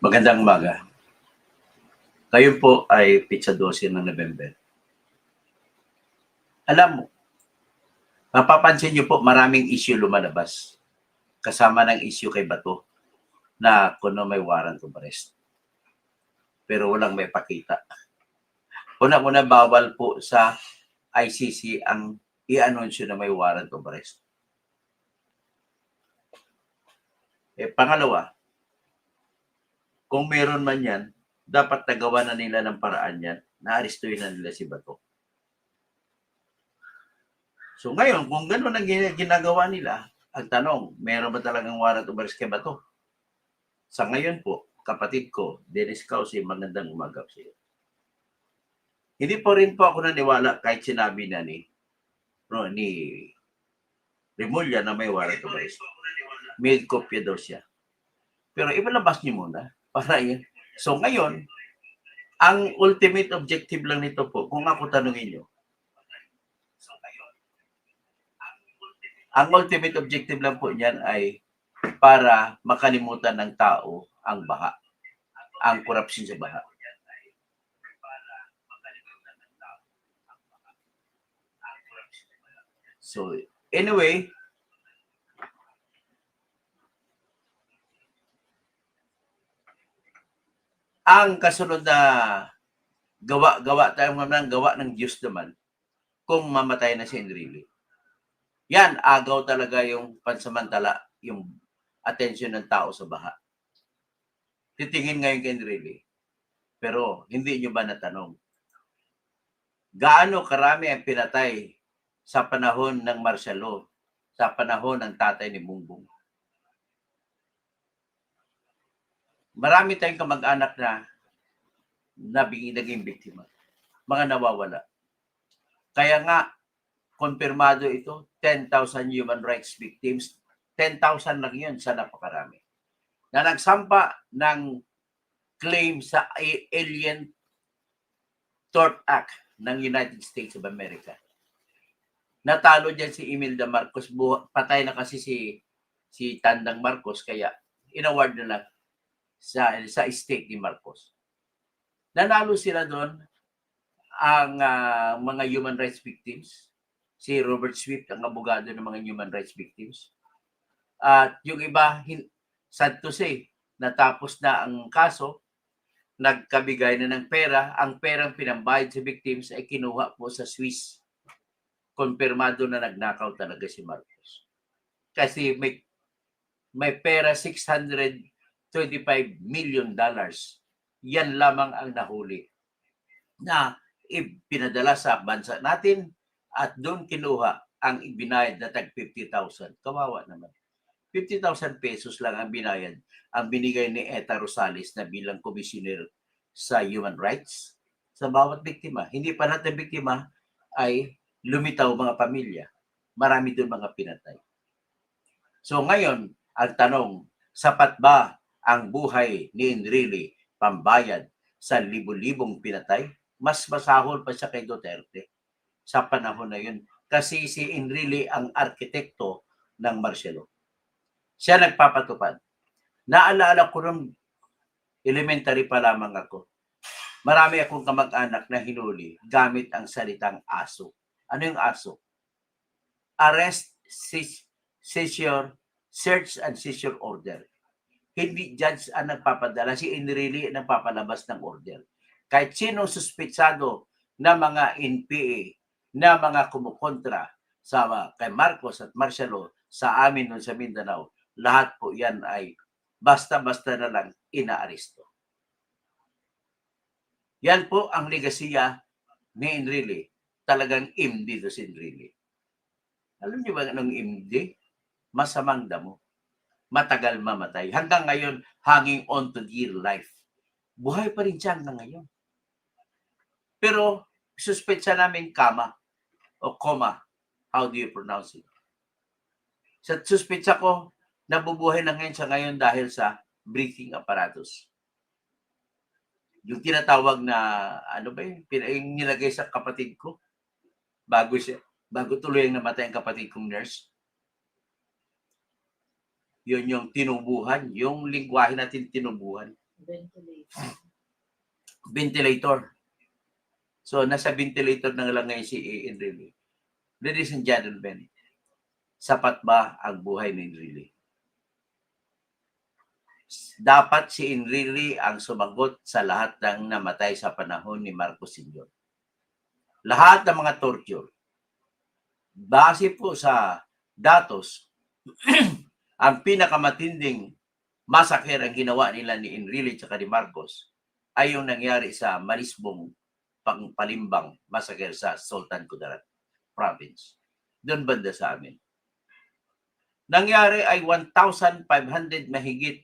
Magandang umaga. Kayo po ay pitsa 12 ng November. Alam mo, mapapansin niyo po maraming issue lumalabas. Kasama ng issue kay Bato na kuno may warrant of arrest. Pero walang may pakita. Una-una bawal po sa ICC ang i-anunsyo na may warrant of arrest. Pangalawa, kung meron man yan, dapat nagawa na nila ng paraan yan, na-arestuhin na nila si Bato. So ngayon, kung gano'n ang ginagawa nila, ang tanong, meron ba talagang warrant of arrest kay Bato? Sa ngayon po, kapatid ko, Dennis Cauce, magandang umaga sa iyo. Hindi po rin po ako naniwala kahit sinabi na ni Remulla na may warrant of arrest. May kopya daw siya. Pero ibalabas niyo muna para yan. So ngayon, ang ultimate objective lang nito po, kung ako tanungin niyo, ang ultimate objective lang po niyan ay para makalimutan ng tao ang baha, ang korupsyon sa baha. So, anyway, ang kasunod na gawa ng Diyos naman kung mamatay na si Enrile. Yan, agaw talaga yung pansamantala, yung atensyon ng tao sa baha. Titingin ngayon kay Enrile. Pero hindi nyo ba natanong? Gaano karami ang pinatay sa panahon ng martial law, sa panahon ng tatay ni Bongbong? Marami tayong kamag-anak na naging biktima. Mga nawawala. Kaya nga, konfirmado ito, 10,000 human rights victims. 10,000 lang yun sa napakarami. Na nagsampa ng claim sa Alien Tort Act ng United States of America. Natalo dyan si Imelda Marcos. Patay na kasi si Tandang Marcos, kaya inaward na lang sa estate ni Marcos. Nanalo sila doon ang mga human rights victims. Si Robert Swift, ang abogado ng mga human rights victims. At yung iba, sad to say, natapos na ang kaso, nagkabigay na ng pera. Ang perang pinambayad sa victims ay kinuha po sa Swiss. Konfirmado na nagnakaw talaga si Marcos. Kasi may pera $625 million. Yan lamang ang nahuli na ipinadala sa bansa natin at doon kinuha ang ibinayad na tag 50,000. Kawawa naman. 50,000 pesos lang ang binayad, ang binigay ni Eta Rosales na bilang commissioner sa human rights sa bawat biktima. Hindi pa lahat ng biktima ay lumitaw mga pamilya. Marami doon mga pinatay. So ngayon, ang tanong, sapat ba ang buhay ni Enrile pambayad sa libu-libong pinatay? Mas masahol pa siya kay Duterte sa panahon na yun. Kasi si Enrile ang arkitekto ng martial law. Siya nagpapatupad. Naalala ko nung elementary pa lamang ako. Marami akong kamag-anak na hinuli gamit ang salitang aso. Ano yung aso? Arrest, seizure, search and seizure order. Hindi judge ang nagpapadala. Si Enrile ang nagpapalabas ng order. Kahit sino suspitsado na mga NPA, na mga kumukontra sa kay Marcos at martial law sa amin nun sa Mindanao, lahat po yan ay basta-basta na lang inaaresto. Yan po ang legasiya ni Enrile. Talagang MD to si Enrile. Alam niyo ba anong MD? Masamang damo. Matagal mamatay. Hanggang ngayon, hanging on to dear life. Buhay pa rin siya hanggang ngayon. Pero, suspetsa namin o coma. How do you pronounce it? Sa suspetsa ko, nabubuhay na ngayon sa ngayon dahil sa breathing apparatus. Yung tinatawag na, yung nilagay sa kapatid ko, bago tuloy ang namatay ang kapatid kong nurse. Yun yung tinubuhan, yung lingwahe natin tinubuhan. Ventilator. So, nasa ventilator na lang ngayon si Enrile. Ladies and gentlemen, sapat ba ang buhay ni Enrile? Dapat si Enrile ang sumagot sa lahat ng namatay sa panahon ni Marcos Sr. Lahat ng mga torture. Base po sa datos, ang pinakamatinding massacre ang ginawa nila ni Enrile at ni Marcos ay yung nangyari sa Malisbong Palimbang massacre sa Sultan Kudarat province. Doon banda sa amin. Nangyari ay 1,500 mahigit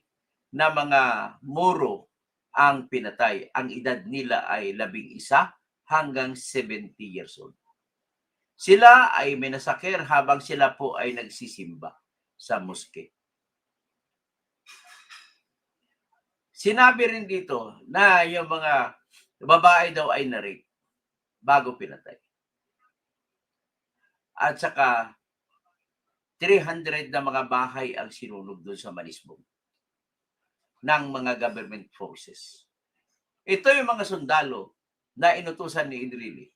na mga Moro ang pinatay. Ang edad nila ay 11 hanggang 70 years old. Sila ay minasakir habang sila po ay nagsisimba sa moske. Sinabi rin dito na yung mga babae daw ay na-rape bago pinatay. At saka 300 na mga bahay ang sinunog doon sa Malisbong ng mga government forces. Ito yung mga sundalo na inutusan ni Enrile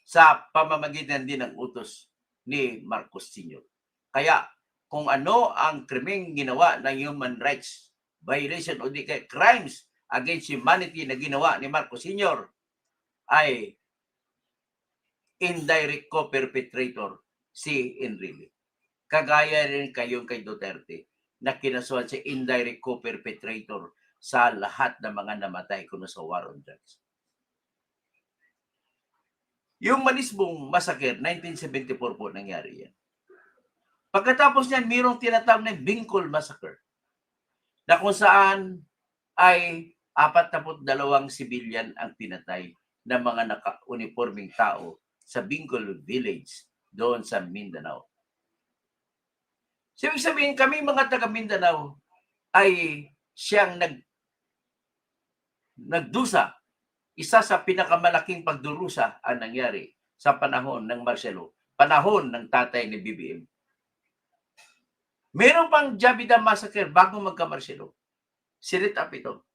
sa pamamagitan din ng utos ni Marcos Sr. Kaya kung ano ang krimeng ginawa ng human rights violation o di kaya crimes against humanity na ginawa ni Marcos Sr. ay indirect co-perpetrator si Enrile. Kagaya rin kayong kay Duterte na kinasuhan si indirect co-perpetrator sa lahat ng mga namatay kuno sa war on drugs. Yung Malisbong Massacre, 1974 po nangyari yan. Pagkatapos niyan, mayroong tinatawag na Bicol Massacre na kung saan ay 42 civilian ang pinatay ng mga naka-uniforming tao sa Bicol Village doon sa Mindanao. So, ibig sabihin, kami mga taga Mindanao ay siyang nagdusa. Isa sa pinakamalaking pagdurusa ang nangyari sa panahon ng Marcelo, panahon ng tatay ni BBM. Meron pang Jabida Massacre bago magka-Marcelo. Sirit up ito.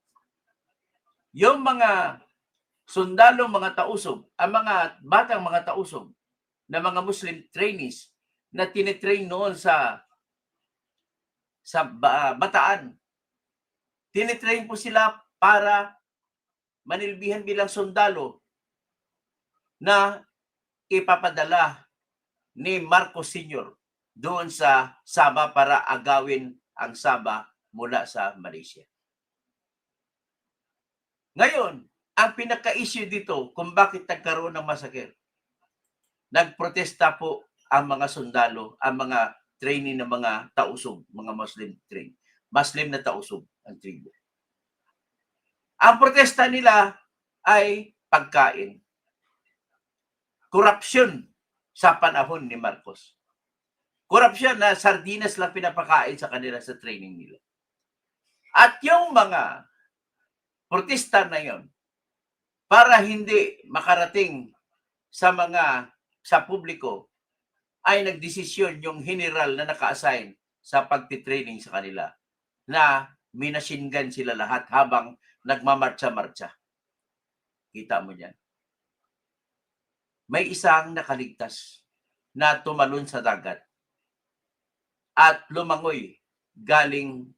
Yung mga sundalo, mga tausog, ang mga batang mga tausog na mga Muslim trainees na tinitrain noon sa Bataan. Tinitrain po sila para manilbihan bilang sundalo na ipapadala ni Marcos Sr. doon sa Sabah para agawin ang Sabah mula sa Malaysia. Ngayon, ang pinaka-issue dito kung bakit nagkaroon ng massacre, nagprotesta po ang mga sundalo, ang mga trainee ng mga tausog, mga Muslim na tausog ang tribo. Ang protesta nila ay pagkain. Korupsyon sa panahon ni Marcos. Korupsyon na sardinas lang pinapakain sa kanila sa training nila. At yung mga protesta na yon, para hindi makarating sa publiko, ay nagdesisyon yung general na naka-assign sa pagtitraining sa kanila na minashingan sila lahat habang nagmamarcha-marcha. Kita mo yan. May isang nakaligtas na tumalon sa dagat at lumangoy galing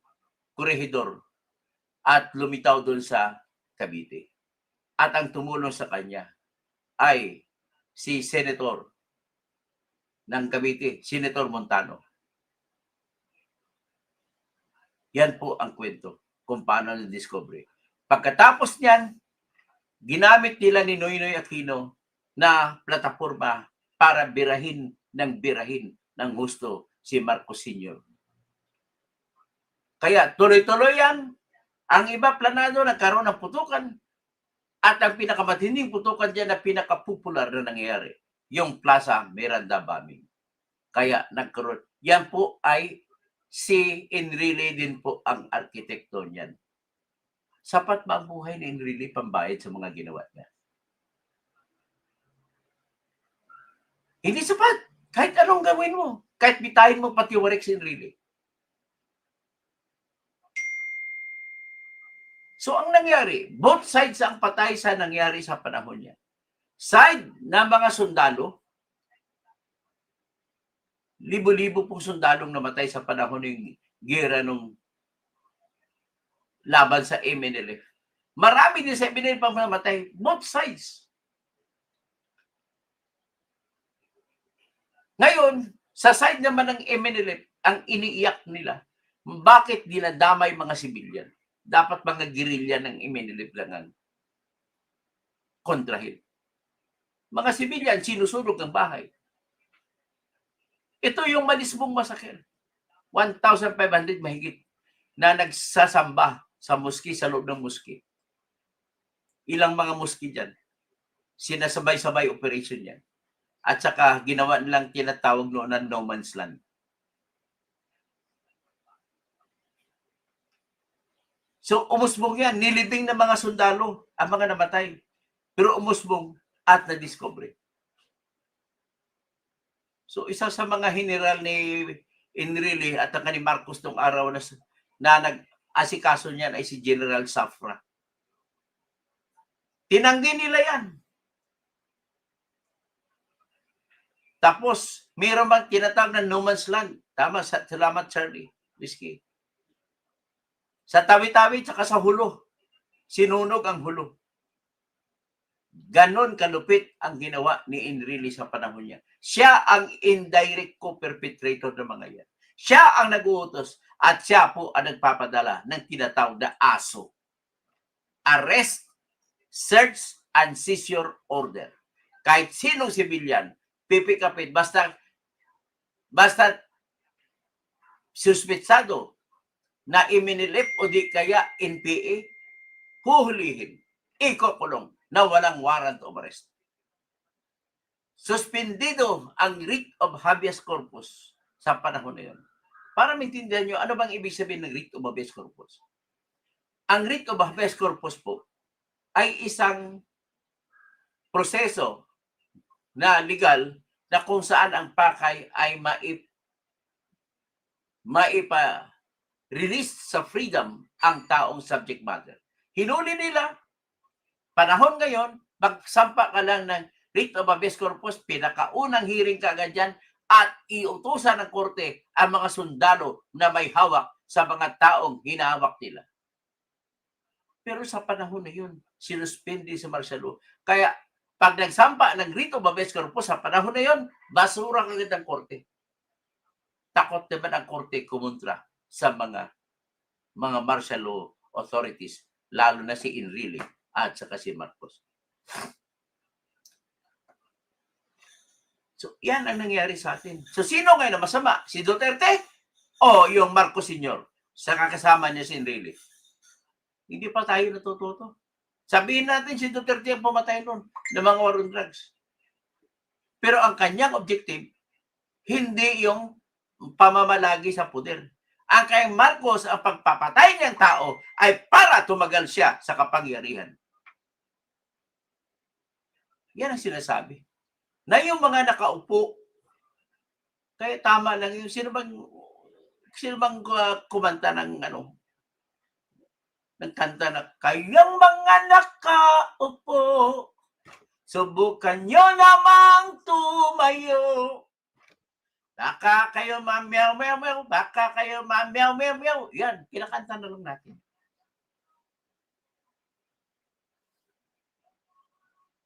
Corregidor at lumitaw doon sa Cavite. At ang tumulong sa kanya ay si Senator ng Cavite, Senator Montano. Yan po ang kwento kung paano na-discover. Pagkatapos niyan, ginamit nila ni Noynoy Aquino na plataforma para birahin ng gusto si Marcos Sr. Kaya tuloy-tuloy yan. Ang iba planado nagkaroon ng putukan. At ang pinakamatinding putukan dyan na pinakapopular na nangyayari, yung Plaza Miranda bombing. Kaya nagkaroon. Yan po ay si Enrile din po ang arkitekto niyan. Sapat ba ang buhay ni Enrile pambayad sa mga ginawa niya? Hindi sapat. Kahit anong gawin mo. Kahit bitahin mo pati warik si Enrile. So ang nangyari, both sides ang patay sa nangyari sa panahon niya. Side na mga sundalo, libo-libo pong sundalong namatay sa panahon ng gera nung laban sa MNLF. Marami din sa MNLF pang namatay, both sides. Ngayon, sa side naman ng MNLF, ang iniiyak nila, bakit dinadamay mga sibilyan? Dapat mga gerilya ng MNLF lang ang kontrahin. Mga sibilyan, sinusunog ang bahay. Ito yung malismong masakit. 1,500 mahigit na nagsasamba sa muski, sa loob ng muski. Ilang mga muski dyan. Sinasabay-sabay operation yan. At saka ginawa nilang tinatawag noon na no man's land. So umusbong yan. Nilibing ng mga sundalo ang mga namatay. Pero umusbong at na-discover. So isa sa mga general ni Enrile at ang ni Marcos nung araw na nag-asikaso niyan ay si General Safra. Tinanggi nila yan. Tapos, mayroon bang tinatawag na no man's land? Tama, salamat Charlie. Whiskey. Sa Tawi-Tawi at sa Hulo. Sinunog ang Hulo. Ganon kalupit ang ginawa ni Enrile sa panahon niya. Siya ang indirect co-perpetrator ng mga yan. Siya ang nag-uutos at siya po ang nagpapadala ng tinatawag na ASO. Arrest, Search, and Seizure Order. Kahit sinong sibilyan, pipikapit, basta suspetsado na iminilip o di kaya NPA, huhulihin, ikukulong na walang warrant of arrest. Suspendido ang writ of habeas corpus sa panahon na yun. Para maintindihan nyo, ano bang ibig sabihin ng writ of habeas corpus? Ang writ of habeas corpus po ay isang proseso na legal na kung saan ang pakay ay maipa-release sa freedom ang taong subject matter. Hinuli nila, panahon ngayon, magsampa ka lang ng writ of habeas corpus, pinakaunang hearing ka agad dyan, at iutusan ng korte ang mga sundalo na may hawak sa mga taong hinahawak nila. Pero sa panahon na yun, sinuspindi sa martial law. Kaya pag nagsampa ng writ of habeas corpus sa panahon na yun, basura kagad ang korte. Takot naman ang korte kumontra sa mga martial law authorities, lalo na si Enrile at saka si Marcos. So, yan ang nangyari sa atin. So, sino ngayon na masama? Si Duterte o yung Marcos Sr.? Sa kakasama niya si Enrile. Hindi pa tayo natututo. Sabihin natin si Duterte ang pumatay noon ng mga war on drugs. Pero ang kanyang objective, hindi yung pamamalagi sa puder. Ang kay Marcos, ang pagpapatay niyang tao ay para tumagal siya sa kapangyarihan. Yan ang sinasabi. Na yung mga nakaupo, kaya tama lang yung sino bang kumanta ng nagkanta na, kayong mga nakaupo, subukan nyo namang tumayo. Baka kayo mamyaw-mew-mew, baka kayo mamyaw-mew-mew. Yan, kinakanta na lang natin.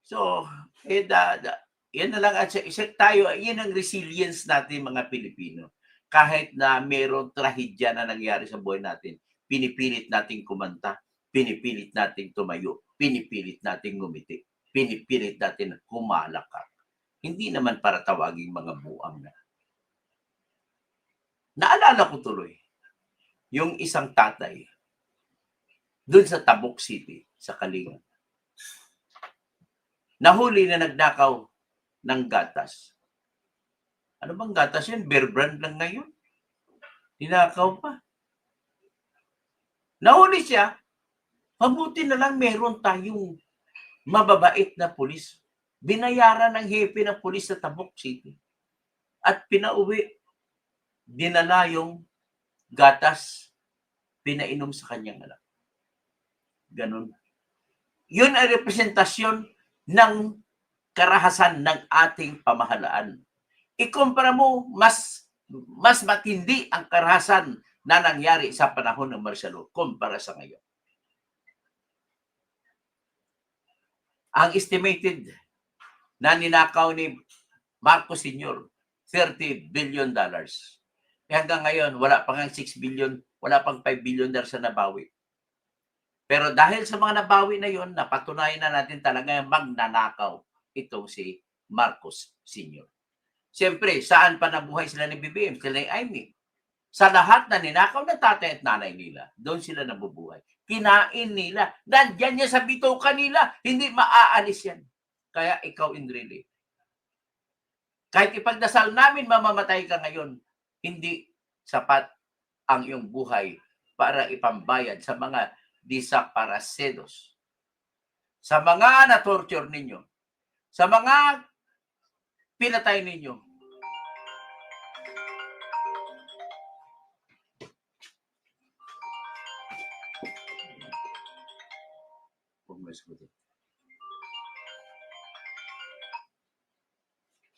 So, yan na lang at tayo, yan ang resilience natin mga Pilipino. Kahit na mayroong trahedya na nangyari sa buhay natin, pinipilit nating kumanta, pinipilit nating tumayo, pinipilit nating ngumiti, pinipilit natin humalakak. Hindi naman para tawaging mga buang na. Naalala ko tuloy, yung isang tatay, dun sa Tabuk City, sa Kalinga. Nahuli na nagnakaw ng gatas. Ano bang gatas yun? Bear Brand lang ngayon. Tinakaw pa. Nahuli siya, mabuti na lang meron tayong mababait na pulis. Binayaran ng hepe ng pulis sa Tabuk City. At pinauwi, dinala yung gatas, pinainom sa kanyang anak. Ganun. Yun ay representasyon ng karahasan ng ating pamahalaan. Ikumpara mo, mas matindi ang karahasan na nangyari sa panahon ng martial law kumpara sa ngayon. Ang estimated na ninakaw ni Marcos Sr., $30 billion. Hanggang ngayon, wala pang 6 billion, wala pang 5 billion na nabawi. Pero dahil sa mga nabawi na yon, napatunayan na natin talaga magnanakaw itong si Marcos Sr. Siyempre, saan pa nabuhay sila ni BBM, sila ni Amy? Sa lahat na ninakaw ng tatay at nanay nila, doon sila nabubuhay. Kinain nila. Nandyan niya sa bituka nila. Hindi maaalis yan. Kaya ikaw, Enrile, kahit ipagdasal namin mamamatay ka ngayon, hindi sapat ang iyong buhay para ipambayad sa mga desaparecidos, sa mga na-torture ninyo, sa mga pinatay ninyo.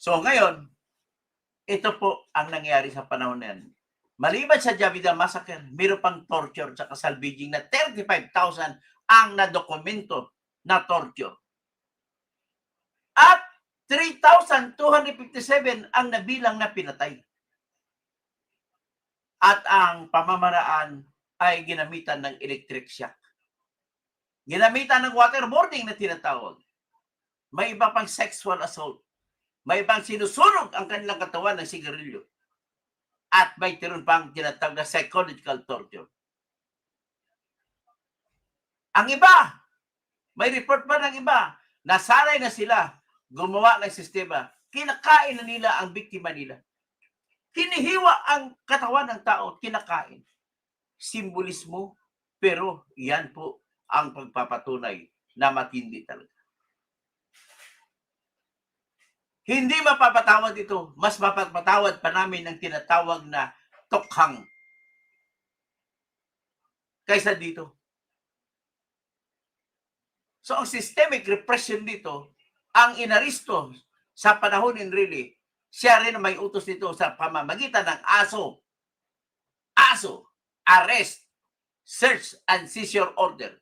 So ngayon, ito po ang nangyari sa panahon na yan. Maliban sa Javidal Massacre, mayroon pang torture at salvaging na 35,000 ang nadokumento na torture. At 3,257 ang nabilang na pinatay. At ang pamamaraan ay ginamitan ng electric shock. Ginamitan ng waterboarding na tinatawag. May iba pang sexual assault. May ibang sinusunog ang kanilang katawan ng sigarilyo. At may tirun pang tinatawag na psychological torture. Ang iba, may report pa ng iba, nasanay na sila gumawa ng sistema. Kinakain na nila ang biktima nila. Kinihiwa ang katawan ng tao, kinakain. Simbolismo, pero yan po ang pagpapatunay na matindi talaga. Hindi mapapatawad ito. Mas mapapatawad pa namin ang tinatawag na tokhang kaysa dito. So ang systemic repression dito, ang inaristo sa panahon in really, siya rin may utos dito sa pamamagitan ng ASO, Arrest, Search and Seizure Order.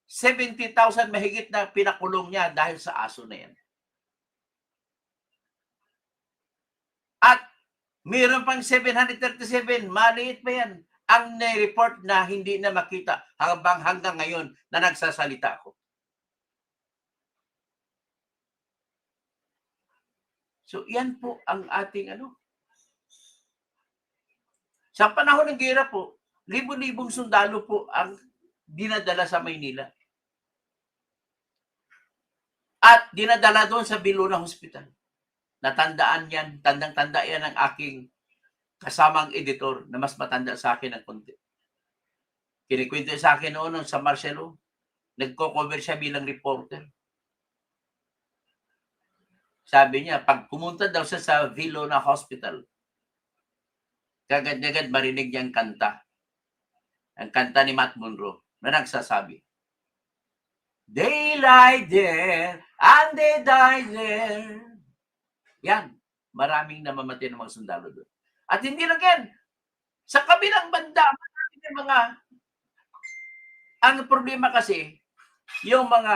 70,000 mahigit na pinakulong niya dahil sa ASO na yan. At mayroon pang 737, maliit pa yan, ang na-report na hindi na makita hanggang ngayon na nagsasalita ako. So, yan po ang ating Sa panahon ng gera po, libo-libong sundalo po ang dinadala sa Maynila. At dinadala doon sa Bilona Hospital. Natandaan yan, tandang-tanda yan ng aking kasamang editor na mas matanda sa akin ng konti. Kinikwento sa akin noon sa martial law, nagko-cover siya bilang reporter. Sabi niya, pag pumunta daw siya sa Vilona Hospital, kagad-agad marinig niya ang kanta. Ang kanta ni Matt Monroe na nagsasabi, "They lie there and they die there." Yan, maraming namamatay ng mga sundalo doon. At hindi lang yan, sa kabilang banda, maraming mga, ang problema kasi, yung mga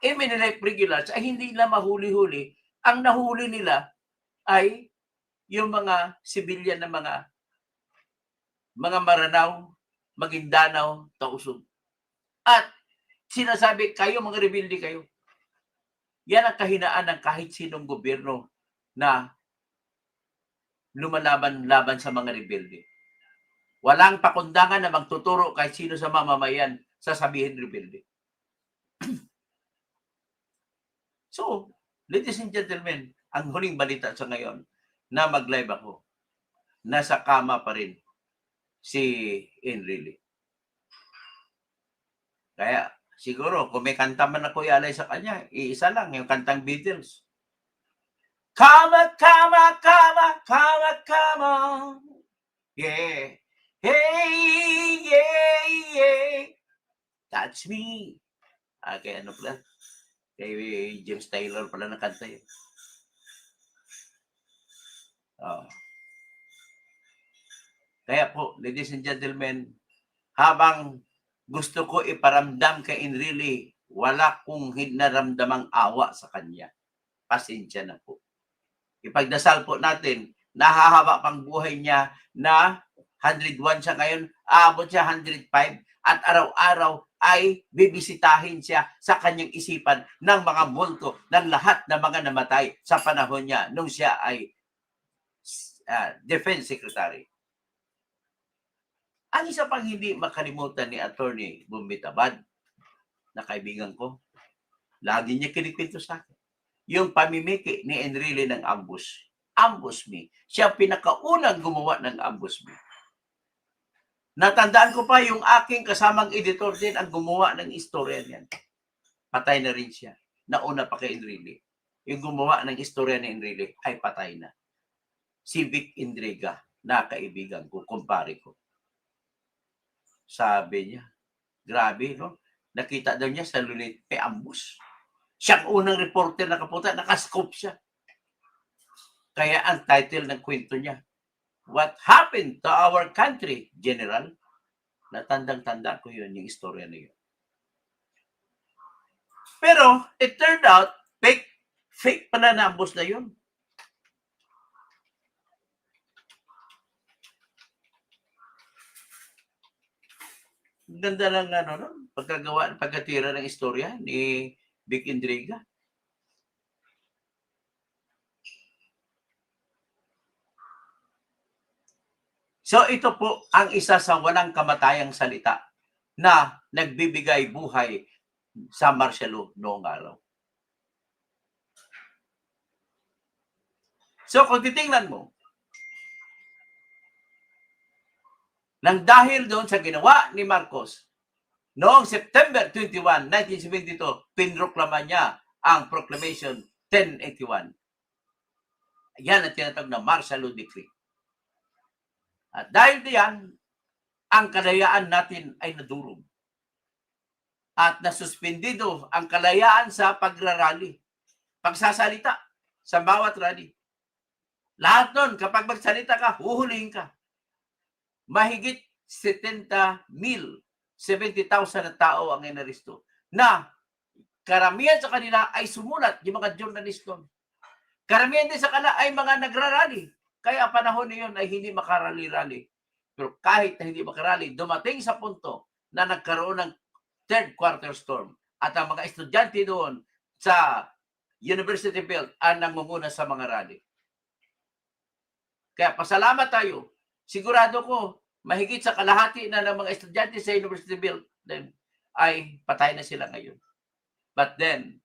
eminent regulars ay hindi nila mahuli-huli. Ang nahuli nila ay yung mga civilian na mga Maranao, Maguindanao, Tausug. At sinasabi, kayo mga rebelde kayo. Yan ang kahinaan ng kahit sinong gobyerno na lumalaban-laban sa mga rebelde. Walang pakundangan na magtuturo kahit sino sa mamamayan sasabihin rebelde. So, ladies and gentlemen, ang huling balita sa ngayon na mag-live ako, nasa kama pa rin si Enrile. Kaya siguro kung may kanta man ako ialay sa kanya, iisa lang, yung kantang Beatles. Kama, kama, kama, kama, kama. Yeah. Hey, yeah, yeah. Touch Me. Kay ano pala? Kay James Taylor pala nakanta yun. Kaya po, ladies and gentlemen, habang gusto ko iparamdam kay Enrile, wala kong naramdamang awa sa kanya. Pasensya na po. Ipagdasal po natin, nahahaba pang buhay niya na 101 siya ngayon, aabot siya 105 at araw-araw ay bibisitahin siya sa kanyang isipan ng mga multo ng lahat ng mga namatay sa panahon niya nung siya ay Defense Secretary. Ang isa pang hindi makalimutan ni Attorney Bumbitabad na kaibigan ko, lagi niya kinikwento sa akin, yung pamimiki ni Enrile ng ambush. Ambush me. Siya pinakaunang gumawa ng ambush me. Natandaan ko pa yung aking kasamang editor din ang gumawa ng istorya niyan. Patay na rin siya. Nauna pa kay Enrile. Yung gumawa ng istorya ni Enrile ay patay na. Si Vic Indriga, na kaibigan ko, kumpare ko. Sabi niya, grabe, no? Nakita daw niya sa Lunit, may ambush. Siya ang unang reporter na kapunta, nakascope siya. Kaya ang title ng kwento niya, What Happened to Our Country, General? Natandang-tanda ko yun, yung istorya na yun. Pero, it turned out, fake pala na ambush na yun. Ganda ng pagkatira ng istorya ni Vic Indriga. So ito po ang isa sa walang kamatayang salita na nagbibigay buhay sa martial law noong araw. So kung titingnan mo, nang dahil doon sa ginawa ni Marcos, noong September 21, 1972, pinroklama niya ang Proclamation 1081. Yan ang tinatawag na martial law decree. At dahil diyan, ang kalayaan natin ay nadurog. At nasuspendido ang kalayaan sa pagrarally. Pagsasalita sa bawat rally. Lahat nun, kapag magsalita ka, huhulihin ka. Mahigit 70,000 na tao ang inaristo. Na karamihan sa kanila ay sumulat, yung mga journalist doon. Karamihan din sa kanila ay mga nagrarally. Kaya panahon na yun ay hindi makarali-rally. Pero kahit na hindi makarali, dumating sa punto na nagkaroon ng third quarter storm. At ang mga estudyante doon sa University Belt ang nangunguna sa mga rally. Kaya pasalamat tayo. Sigurado ko, mahigit sa kalahati na ng mga estudyante sa University Belt ay patay na sila ngayon. But then,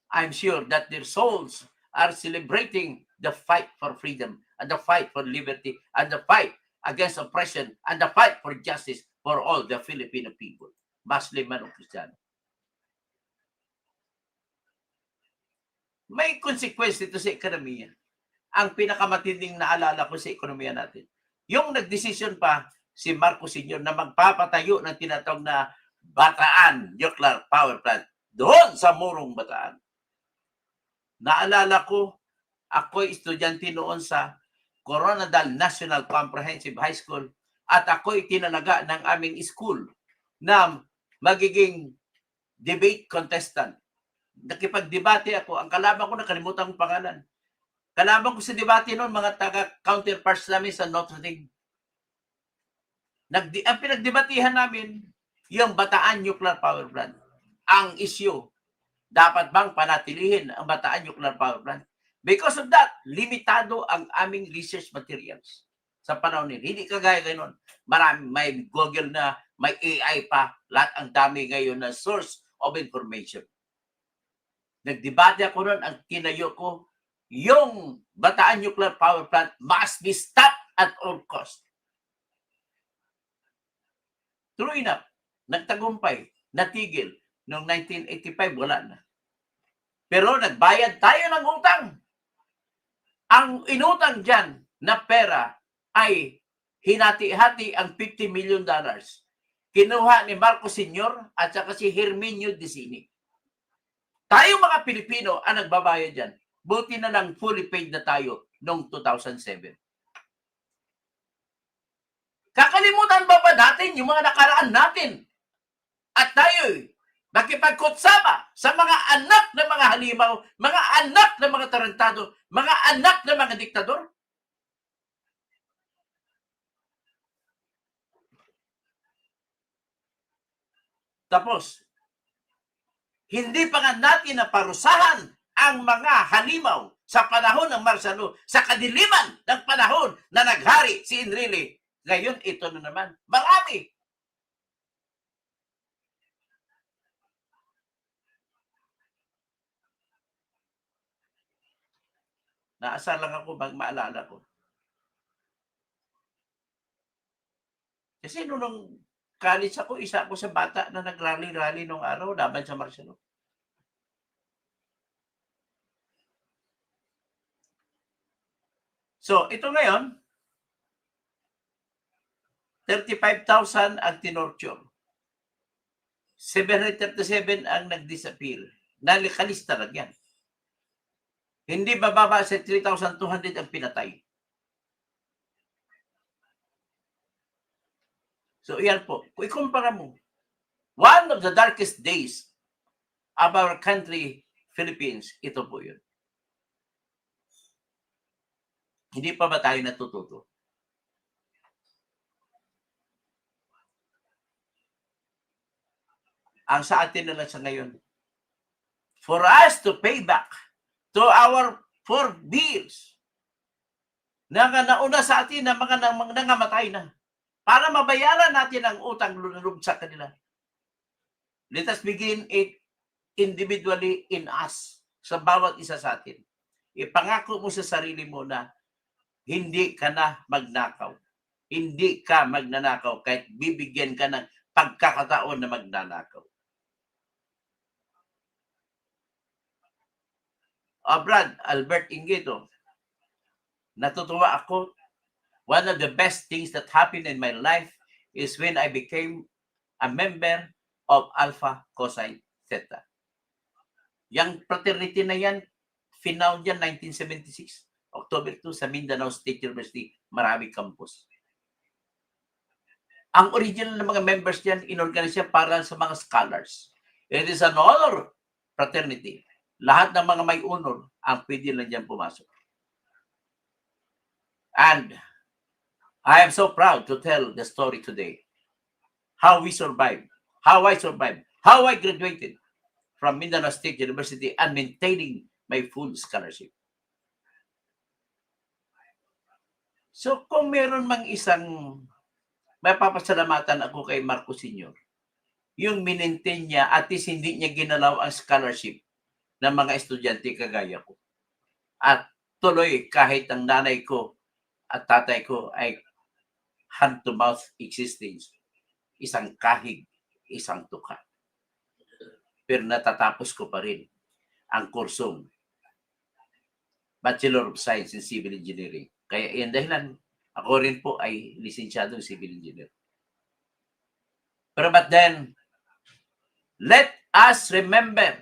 I'm sure that their souls are celebrating the fight for freedom and the fight for liberty and the fight against oppression and the fight for justice for all the Filipino people, Muslim man o Kristiyano. May consequence dito sa ekonomiya. Ang pinakamatinding naalala ko sa ekonomiya natin, yung nagdesisyon pa si Marcos Sr. na magpapatayo ng tinatawag na Bataan Nuclear Power Plant doon sa Morong Bataan. Naalala ko, ako'y estudyante noon sa Coronadal National Comprehensive High School at ako'y tinalaga ng aming school na magiging debate contestant. Nakipagdebate ako. Ang kalaban ko, nakalimutan kong pangalan. Kalaban ko sa debate noon, mga taga-counterparts namin sa Notre Dame. Ang pinagdebatihan namin, yung Bataan Nuclear Power Plant. Ang issue, dapat bang panatilihin ang Bataan Nuclear Power Plant? Because of that, limitado ang aming research materials sa panahon nila. Hindi kagaya ganoon. Marami, may Google na, may AI pa. Lahat ang dami ngayon na source of information. Nagdebate ako noon, ang kinayo ko, yung Bataan Nuclear Power Plant must be stopped at all cost. True enough, nagtagumpay, natigil. Noong 1985, wala na. Pero nagbayad tayo ng utang. Ang inutang dyan na pera ay hinati-hati ang $50 million. kinuha ni Marcos Sr. at saka si Herminio Dicini. Tayo mga Pilipino ang nagbabayad dyan. Buti na lang fully paid na tayo noong 2007. Kakalimutan ba natin yung mga nakaraan natin? At tayo'y nakipagkutsama sa mga anak ng mga halimaw, mga anak ng mga tarantado, mga anak ng mga diktador? Tapos, hindi pa nga natin naparusahan ang mga halimaw sa panahon ng Marciano, sa kadiliman ng panahon na naghari si Enrile. Ngayon, ito na naman. Marami. Naasar lang ako maalala ko. Kasi nung college ako, isa ako sa bata na nagrally-rally nung araw laban sa Marciano. So, ito ngayon, 35,000 ang tinorture. 737 ang nag-disappear. Nalikalista lang yan. Hindi bababa sa 3,200 ang pinatay. So, yan po. Kung ikumpara mo, one of the darkest days of our country, Philippines, ito po yun. Hindi pa ba tayo natututo? Ang sa atin na lang sa ngayon, for us to pay back to our forebears na nauna sa atin na mga nangamatay na para mabayaran natin ang utang loob sa kanila. Let us begin it individually in us, sa bawat isa sa atin. Ipangako mo sa sarili mo na hindi ka na magnakaw. Hindi ka magnanakaw kahit bibigyan ka ng pagkakataon na magnanakaw. Brad, Albert Ingito, natutuwa ako. One of the best things that happened in my life is when I became a member of Alpha Cosine Theta. Yang fraternity na yan, final yan 1976, October 2 sa Mindanao State University, Marawi Campus. Ang original ng mga members diyan inorganize para sa mga scholars. It is an honor fraternity. Lahat ng mga may honor ang pwede lang diyan pumasok. And I am so proud to tell the story today. How we survived, how I survived, how I graduated from Mindanao State University and maintaining my full scholarship. So kung meron mang isang may papasalamatan ako kay Marcos Sr., yung minentain niya at least hindi niya ginalaw ang scholarship ng mga estudyante kagaya ko. At tuloy kahit ang nanay ko at tatay ko ay hand-to-mouth existence, isang kahig, isang tuka. Pero natatapos ko pa rin ang kursong Bachelor of Science in Civil Engineering. Kaya yan dahilan, ako rin po ay lisensyado civil engineer. Pero but then, let us remember,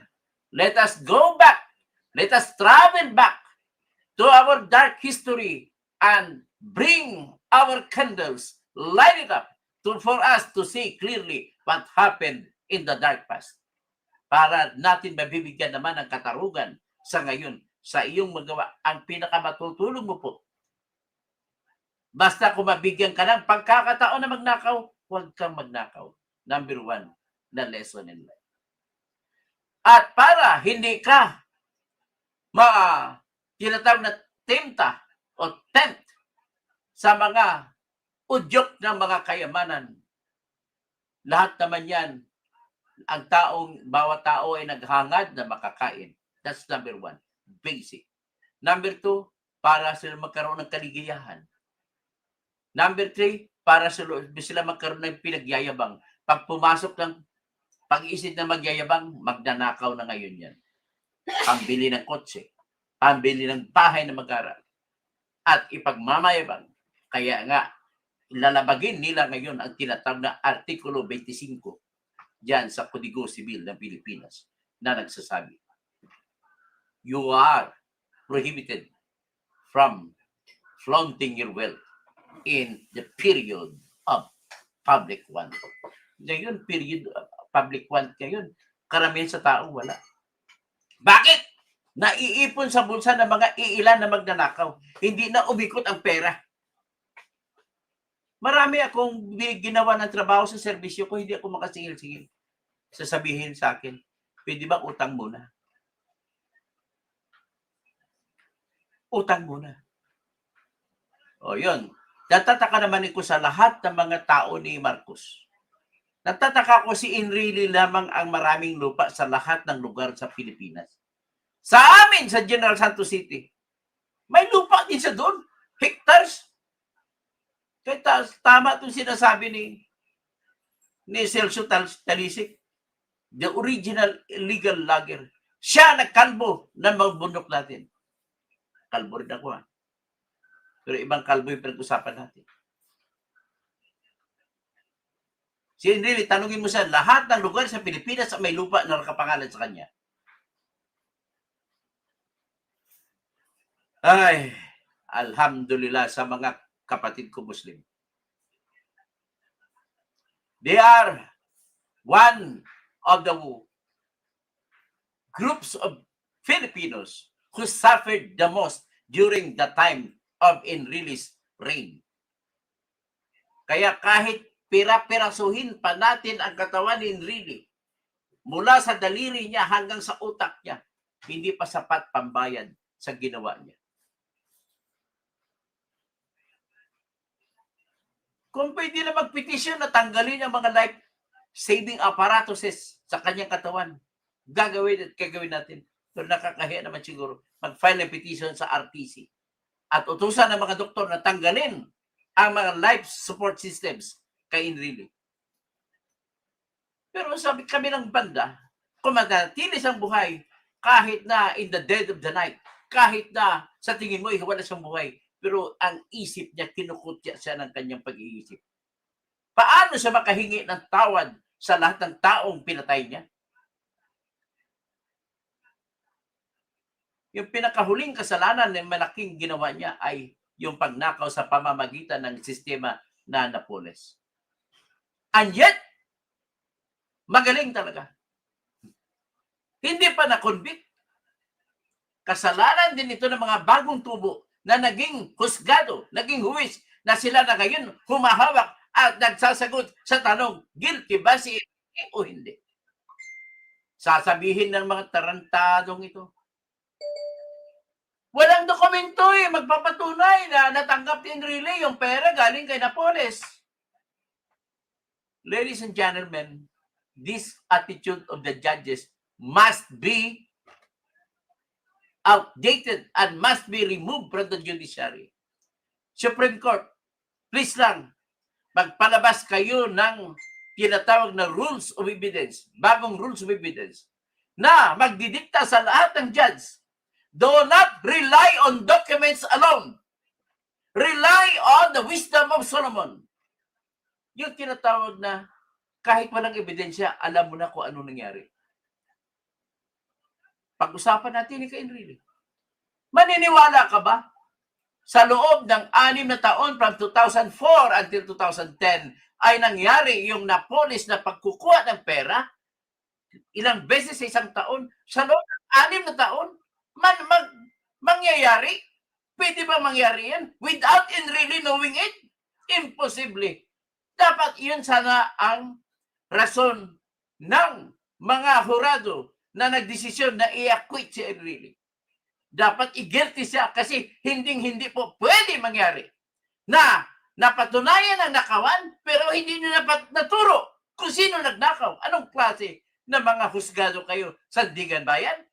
let us go back, let us travel back to our dark history and bring our candles, light it up for us to see clearly what happened in the dark past. Para natin mabibigyan naman ng katarugan sa ngayon sa iyong magawa. Ang pinakamatutulong mo po, basta kung mabigyan ka ng pagkakataon na magnakaw, huwag kang magnakaw. Number 1 na lesson in life. At para hindi ka tinatawag na tempta o tempt sa mga udyok ng mga kayamanan, lahat naman yan, ang bawat tao ay naghangad na makakain. That's number 1, basic. Number 2, para sila magkaroon ng kaligayahan. Number 3, para sila magkaroon ng pinagyayabang. Pag pumasok ng pag-isip na magyayabang, magnanakaw na ngayon yan. Pambili ng kotse, pambili ng bahay na mag-aral, at ipagmamayabang. Kaya nga, lalabagin nila ngayon ang tinatawag na Artikulo 25 diyan sa Kodigo Sibil ng Pilipinas na nagsasabi, you are prohibited from flaunting your wealth in the period of public want. Ngayon, period of public want ngayon, karamihan sa tao wala. Bakit? Naiipon sa bulsa ng mga iilan na magnanakaw. Hindi na umikot ang pera. Marami akong ginawa ng trabaho sa serbisyo ko, hindi ako makasingil-singil. Sasabihin sa akin, pwede ba utang muna? Utang muna. O yun. Natataka naman ko sa lahat ng mga tao ni Marcos. Natataka ko si Enrile lamang ang maraming lupa sa lahat ng lugar sa Pilipinas. Sa amin, sa General Santos City, may lupa din sa doon. Hectares. Kaya tama itong sinasabi ni Celso Talisik, the original illegal logger. Siya nagkalbo ng mga bundok natin. Kalbo rin ako, ha? Pero ibang kalbo yung pinag-usapan natin. Si Enrile, tanungin mo sa lahat ng lugar sa Pilipinas na may lupa na nakapangalan sa kanya. Ay, alhamdulillah sa mga kapatid ko Muslim. They are one of the groups of Filipinos who suffered the most during the time of Enrile's reign. Kaya kahit pira-pirasuhin pa natin ang katawan ni Enrile, mula sa daliri niya hanggang sa utak niya, hindi pa sapat pambayad sa ginawa niya. Kung pwede na magpetisyon na tanggalin ang mga life-saving apparatuses sa kanyang katawan, gagawin natin. Pero nakakahiya naman siguro mag-file ng petition sa RTC at utusan ng mga doktor na tanggalin ang mga life support systems kay Enrile. Pero sabi kami ng banda, kung manatilis ang buhay kahit na in the dead of the night, kahit na sa tingin mo wala siyang buhay, pero ang isip niya, kinukutya siya ng kanyang pag-iisip. Paano siya makahingi ng tawad sa lahat ng taong pinatay niya? Yung pinakahuling kasalanan ng malaking ginawa niya ay yung pagnakaw sa pamamagitan ng sistema na Napoles. And yet, magaling talaga. Hindi pa na-convict. Kasalanan din ito ng mga bagong tubo na naging husgado, naging huwis, na sila na ngayon humahawak at nagsasagot sa tanong, guilty ba si Enrile o hindi? Sasabihin ng mga tarantadong ito, walang dokumento magpapatunay na natanggap ni Enrile yung pera galing kay Napoles. Ladies and gentlemen, this attitude of the judges must be outdated and must be removed from the judiciary. Supreme Court, please lang, magpalabas kayo ng tinatawag na rules of evidence, bagong rules of evidence, na magdidikta sa lahat ng judge. Do not rely on documents alone. Rely on the wisdom of Solomon. Yung tinatawag na kahit walang ebidensya, alam mo na kung ano nangyari. Pag-usapan natin ni kay Enrile. Maniniwala ka ba? Sa loob ng 6 na taon from 2004 until 2010 ay nangyari yung Napoles na pagkukuha ng pera ilang beses sa isang taon. Sa loob ng 6 na taon, mangyayari? Pwede ba mangyari yan? Without Enrile knowing it? Imposible. Dapat yun sana ang rason ng mga hurado na nagdesisyon na i-acquit si Enrile. Dapat i-guilty siya kasi hindi po pwede mangyari na napatunayan ang nakawan pero hindi niyo naturo kung sino nagnakaw. Anong klase na mga husgado kayo? Sandigan Bayan?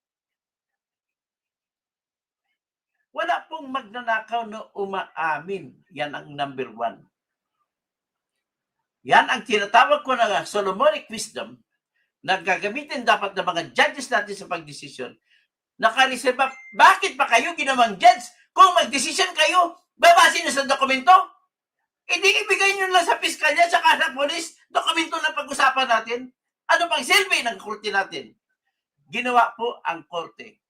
Wala pong magnanakaw na umaamin. Yan ang number 1. Yan ang tinatawag ko na Solomonic wisdom na gagamitin dapat ng mga judges natin sa pagdesisyon. Nakareserba, bakit pa kayo ginawang judge? Kung magdesisyon kayo, babasin nyo sa dokumento? Hindi ibigay nyo lang sa piskalya sa sa polis, dokumento na pag-usapan natin. Ano bang silbi ng korte natin? Ginawa po ang korte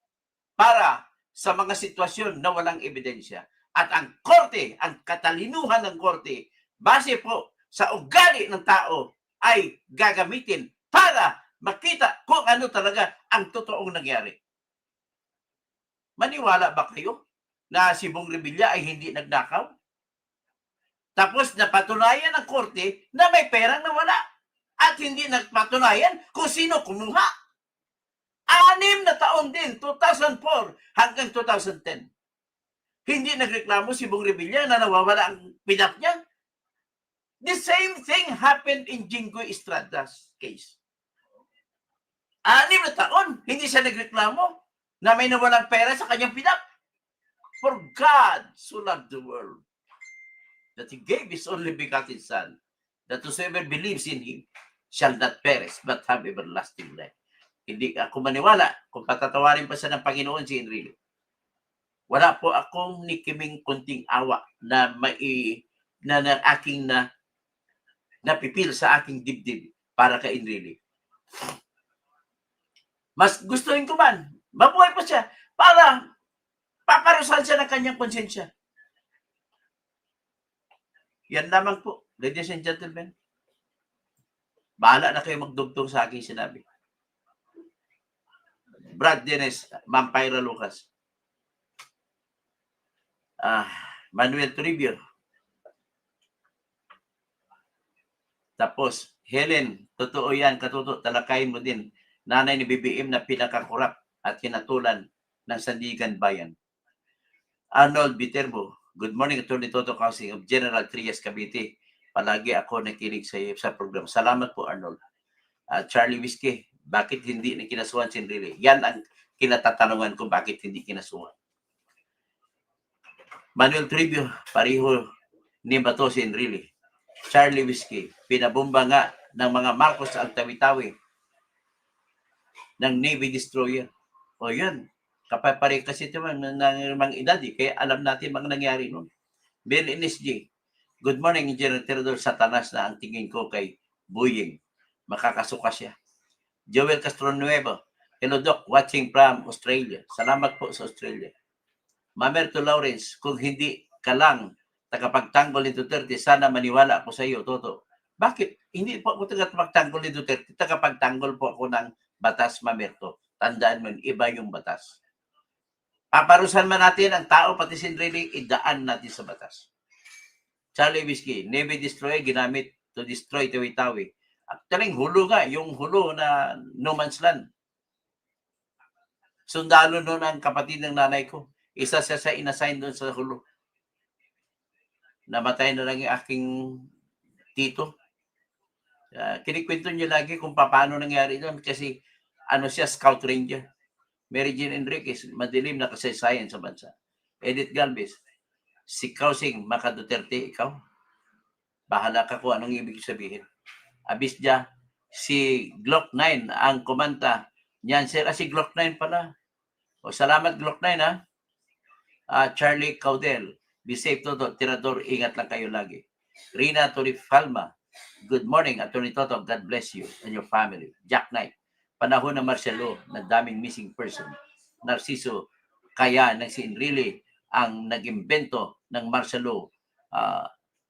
para sa mga sitwasyon na walang ebidensya. At ang korte, ang katalinuhan ng korte, base po sa ugali ng tao, ay gagamitin para makita kung ano talaga ang totoong nangyari. Maniwala ba kayo na si Bong Revilla ay hindi nagnakaw? Tapos napatunayan ng korte na may perang nawala at hindi nagpatunayan kung sino kumuha. 6 na taon din, 2004 hanggang 2010. Hindi nagreklamo si Bong Revilla na nawawala ang pinap niya. The same thing happened in Jinggoy Estrada's case. 6 na taon, hindi siya nagreklamo na may nawalang pera sa kanyang pinap. For God so loved the world that He gave His only begotten Son, that whosoever believes in Him shall not perish but have everlasting life. Hindi ako maniwala kung patatawarin pa siya ng Panginoon si Enrile. Wala po akong nikiming kunting awa na aking napipil sa aking dibdib para kay Enrile. Mas gustuhin ko man, mabuhay pa siya para paparusahan siya ng kanyang konsensya. Yan lamang po, ladies and gentlemen. Bahala na kayo magdugtong sa aking sinabi. Brad Dennis, Vampira Lucas. Manuel Toribio. Tapos, Helen, totoo yan, katuto, talakayin mo din. Nanay ni BBM na pinakakurap at kinatulan ng Sandigan Bayan. Arnold Viterbo, good morning, Attorney Toto Kausing of General Trias, Cavite. Palagi ako nakinig sa program. Salamat po, Arnold. Charlie Whiskey, bakit hindi na kinasuhan si Enrile? Yan ang kinatatanungan ko, bakit hindi kinasuhan. Manuel Trivio, pareho ni Bato si Enrile. Charlie Whiskey, pinabomba nga ng mga Marcos ang Tawi-Tawi ng Navy Destroyer. O yan, kapapare kasi ito ng mga edad kaya alam natin mga nangyari nun. Bill NSG, good morning, Engineer Terodor Satanas na ang tingin ko kay Buying. Makakasuka siya. Joel Castronuevo, hello Doc, watching from Australia. Salamat po sa Australia. Mamerto Lawrence, kung hindi ka lang tagapagtanggol ni Duterte, sana maniwala ako sa iyo, Toto. Bakit? Hindi po ako tagapagtanggol ni Duterte, tagapagtanggol po ako ng batas, Mamerto. Tandaan mo, iba yung batas. Paparusan man natin ang tao, pati si Enrile, idaan natin sa batas. Charlie Whiskey, Navy Destroyer ginamit to destroy Tawi-Tawi. Actually, hulo nga, yung hulo na no man's land. Sundalo noon ang kapatid ng nanay ko. Isa siya sa inassign doon sa hulo. Namatay na lang yung aking tito. Kinikwento niya lagi kung paano nangyari doon kasi ano siya, scout ranger. Mary Jean Enriquez, madilim na kasaysayan sa bansa. Edith Galvez, si Kausing Maka Duterte, ikaw. Bahala ka kung anong ibig sabihin. Abisja, si Glock 9 ang kumanta. Niyan, sir, si Glock 9 pala. O, salamat Glock 9, ha? Charlie Caudel, be safe, Toto. Tirador, ingat lang kayo lagi. Rina Torifalma, good morning, Attorney Toto. God bless you and your family. Jack Knight, panahon ng Marcelo, na daming missing person. Narciso, kaya ng si Enrile ang nag-imbento ng Marcelo,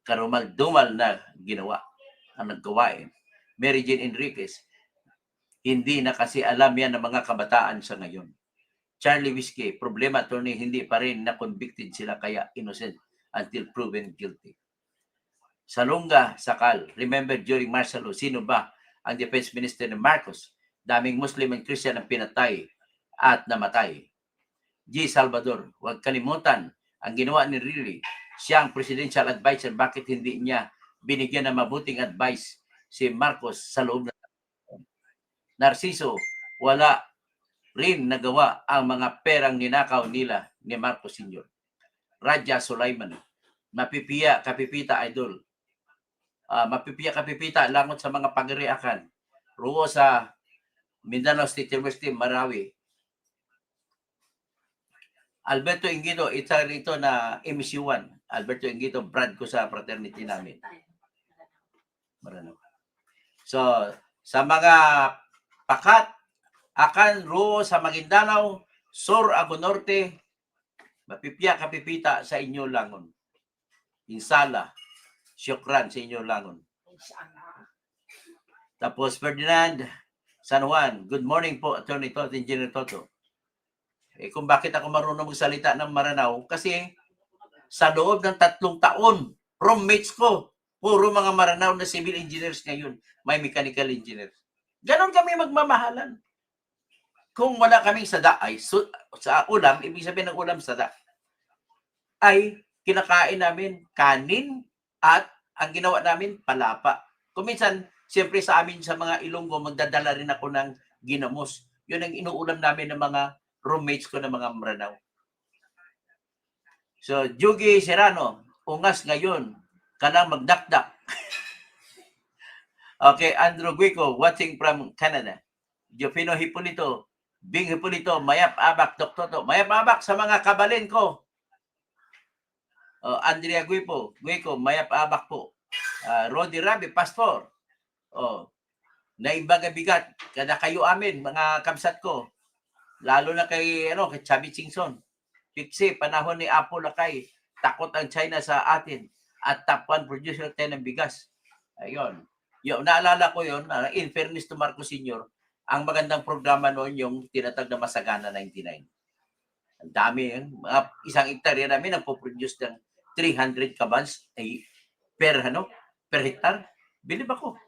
karumal-dumal na ginawa ang naggawain. Mary Jean Enriquez, hindi na kasi alam yan ng mga kabataan sa ngayon. Charlie Whiskey, problema, attorney, hindi pa rin na-convicted sila kaya innocent until proven guilty. Salonga Sakal, remember during Marcelo, sino ba ang defense minister ni Marcos? Daming Muslim and Christian ang pinatay at namatay. G. Salvador, huwag kalimutan ang ginawa ni Enrile. Siya ang presidential advisor, bakit hindi niya binigyan ng mabuting advice si Marcos sa loob na Narciso, wala rin nagawa ang mga perang ninakaw nila ni Marcos Sr. Raja Sulaiman, mapipiya, kapipita, idol. Mapipiya, kapipita, langot sa mga pagriakan. Ruo sa Mindanao State University, Marawi. Alberto Ingido, ito na MC1. Alberto Ingito, brad ko sa fraternity namin. Maranao. So, sa mga pakat, akan ruo sa Maguindanao, Sur, Ago Norte, mapipya kapipita sa inyo langon. Insala, syukran sa inyo langon. Tapos Ferdinand San Juan, good morning po, Attorney Toto, Engineer Toto. Kung bakit ako marunong magsalita ng Maranao, kasi sa loob ng 3 taon, roommates ko, puro mga Maranao na civil engineers ngayon, may mechanical engineers. Ganon kami magmamahalan. Kung wala kaming sada ay sa ulam, ibig sabihin ng ulam sada, ay kinakain namin kanin at ang ginawa namin palapa. Kung minsan, siyempre sa amin sa mga Ilonggo, magdadala rin ako ng ginamos. Yun ang inuulam namin ng mga roommates ko ng mga Maranao. So, Jugi Serrano, ungas ngayon, kanang magdakdak. Okay, Andrew Guico, watching from Canada. Jofino Hipolito, Bing Hipolito, Mayap Abak, Doktoto. Mayap Abak sa mga kabalin ko. Andrea Guico, Mayap Abak po. Rodi Rabi, Pastor. Naimbaga bigat, kada kayo amin, mga kamsat ko. Lalo na kay Chubby Chingson. Pixie, panahon ni Apo Lakay, takot ang China sa atin at top 1 producer tayo ng bigas. Ayun. Naalala ko yun, in fairness to Marcos Sr., ang magandang programa noon yung tinatag na Masagana 99. Ang dami yun. Isang hektarya namin ang po-produce ng 300 kabans per hektar. Bilib ako.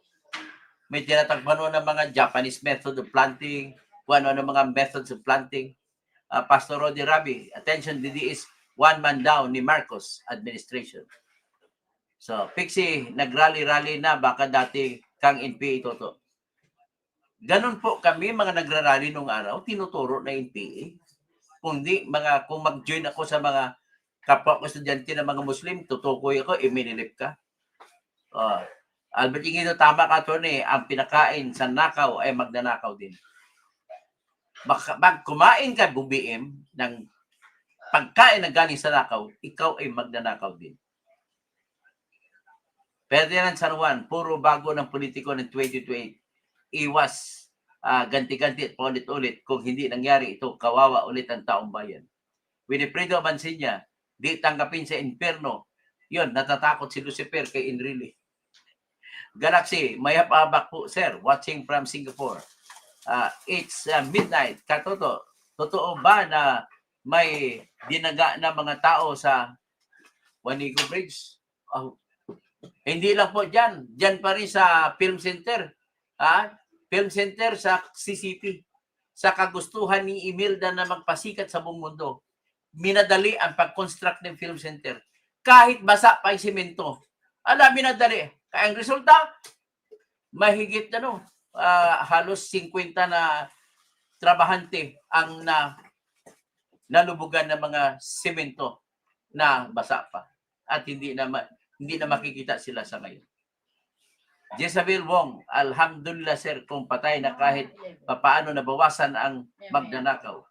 May tinatagpan noon ng mga Japanese method of planting, kung ano mga methods of planting. Pastor Rodi Rabi, attention, DD is one man down ni Marcos administration. So, Pixie, nagrally-rally na, baka dati kang NPA Toto. Ganun po kami, mga nagrarally nung araw, tinuturo na NPA. Kung mag-join ako sa mga kapwa ko estudyante ng mga Muslim, tutukoy ako, iminilip ka. Albert Ingito, tama ka, Tony, ang pinakain sa nakaw ay magnanakaw din. Pag kumain ka, BBM, ng pagkain na galing sa nakaw, ikaw ay magnanakaw din. Ferdinand San Juan, puro bago ng politiko ng 2028. Iwas, ganti-ganti at paulit-ulit. Kung hindi nangyari ito, kawawa ulit ang taong bayan. Winifredo Mancinia, di tanggapin sa inferno. Yun, natatakot si Lucifer kay Enrile. Galaxy, Mayap Abak po, sir, watching from Singapore. It's midnight. Katoto, totoo ba na may dinaga na mga tao sa Wanigo Bridge? Hindi lang po dyan. Dyan pa rin sa Film Center. Film Center sa CCP. Sa kagustuhan ni Imelda na magpasikat sa buong mundo. Minadali ang pag-construct ng Film Center. Kahit basa pa yung simento. Minadali. Kaya ang resulta, mahigit halos 50 na trabahante ang nalubugan ng mga simento na basa pa. At hindi na makikita sila sa ngayon. Jezabel Wong, alhamdulillah sir, kung patay na kahit papaano nabawasan ang magnanakaw.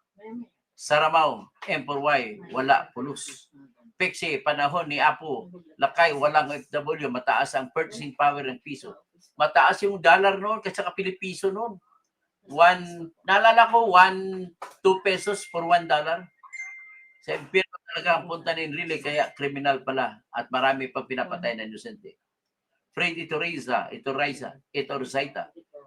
Saramaw, M4Y, wala pulos. Pixie, panahon ni Apo Lakay, walang FW, mataas ang purchasing power ng piso. Mataas yung dollar noon kasi sa Pilipiso noon. Naalala ko, 2 pesos for $1. Sa impyerno talaga ang punta ni Enrile, kaya kriminal pala at marami pang pinapatay na inosente. Fred Iturriza.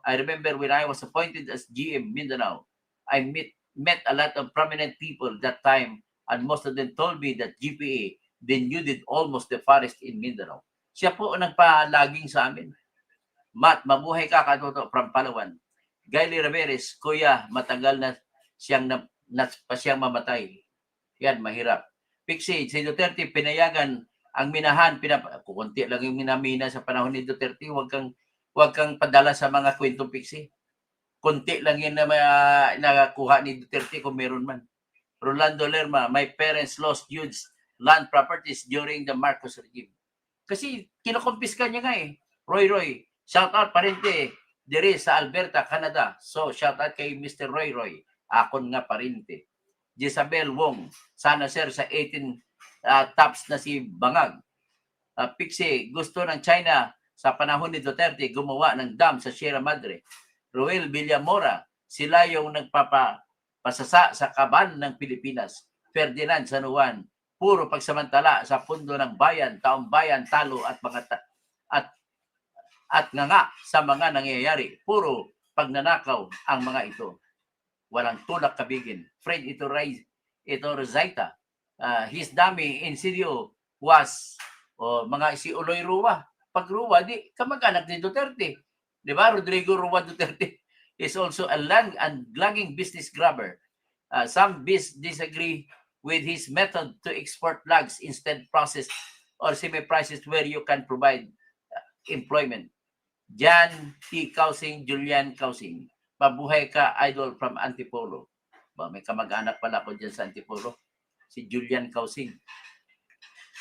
I remember when I was appointed as GM Mindanao, I met a lot of prominent people that time and most of them told me that GPA denuded almost the forest in Mindanao. Siya po nagpalaging sa amin. Mabuhay ka, Katoto, from Palawan. Gaily Ramirez, kuya, matagal na siyang mamatay. Yan, mahirap. Pixie, si Duterte, pinayagan ang minahan, kukunti lang yung minamina sa panahon ni Duterte, huwag kang padala sa mga kwentong Pixie. Kunti lang yun na nakakuha ni Duterte kung meron man. Rolando Lerma, my parents lost huge land properties during the Marcos regime. Kasi kinokumpiska niya nga eh. Roy, shout out parente, dire sa Alberta, Canada. So, shout out kay Mr. Roy. Akon nga parente. Jezabel Wong. Sana sir sa 18 tops na si Bangag. Pixie, gusto ng China sa panahon ni Duterte gumawa ng dam sa Sierra Madre. Roel Villamora, sila yung nagpapasasa sa kaban ng Pilipinas. Ferdinand San Juan, puro pagsamantala sa pundo ng bayan, taong bayan, talo at mga at nga sa mga nangyayari. Puro pagnanakaw ang mga ito. Walang tulak kabigin. Fred Itorazaita, his dummy insidio was mga si Uloy Rua. Pag Rua, di kamag-anak ni Duterte. Di ba? Rodrigo Rua Duterte is also a land and lagging business grabber. Some disagree with his method to export lags instead process or semi-prices where you can provide employment. Jan T. Kausing, Julian Kausing. Mabuhay ka, idol from Antipolo. May kamag-anak pala ko dyan sa Antipolo. Si Julian Kausing.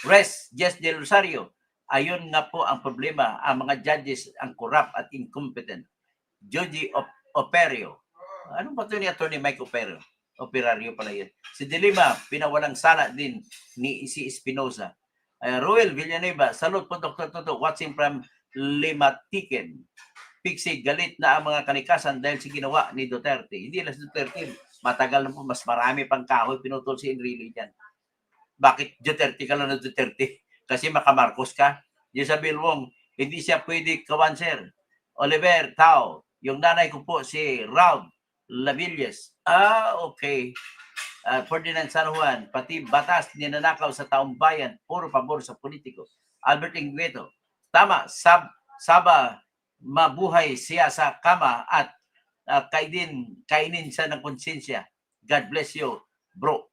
Jess Del Rosario. Ayun nga po ang problema. Ang mga judges ang corrupt at incompetent. Joji Operio. Ano ba ito ni Atty. Mike Operio? Operario pala yun. Si Dilima, pinawalang sala din ni si Espinosa. Roel Villanueva. Salud po Dr. Toto. Watching from Limatiken. Pixie, galit na ang mga kanikasan dahil si ginawa ni Duterte. Hindi lang si Duterte. Matagal na po, mas marami pang kahoy pinutol si Enrile dyan. Bakit Duterte ka lang na Duterte? Kasi makamarcos ka. Jezabel Wong, hindi siya pwede kawan, sir. Oliver Tao, yung nanay ko po si Raul Lavillas. Okay. Ferdinand San Juan, pati batas ninanakaw sa taong bayan, puro pabor sa politiko. Albert Ingreto, tama, Saba, mabuhay siya sa kama at kainin siya ng konsensya. God bless you, bro.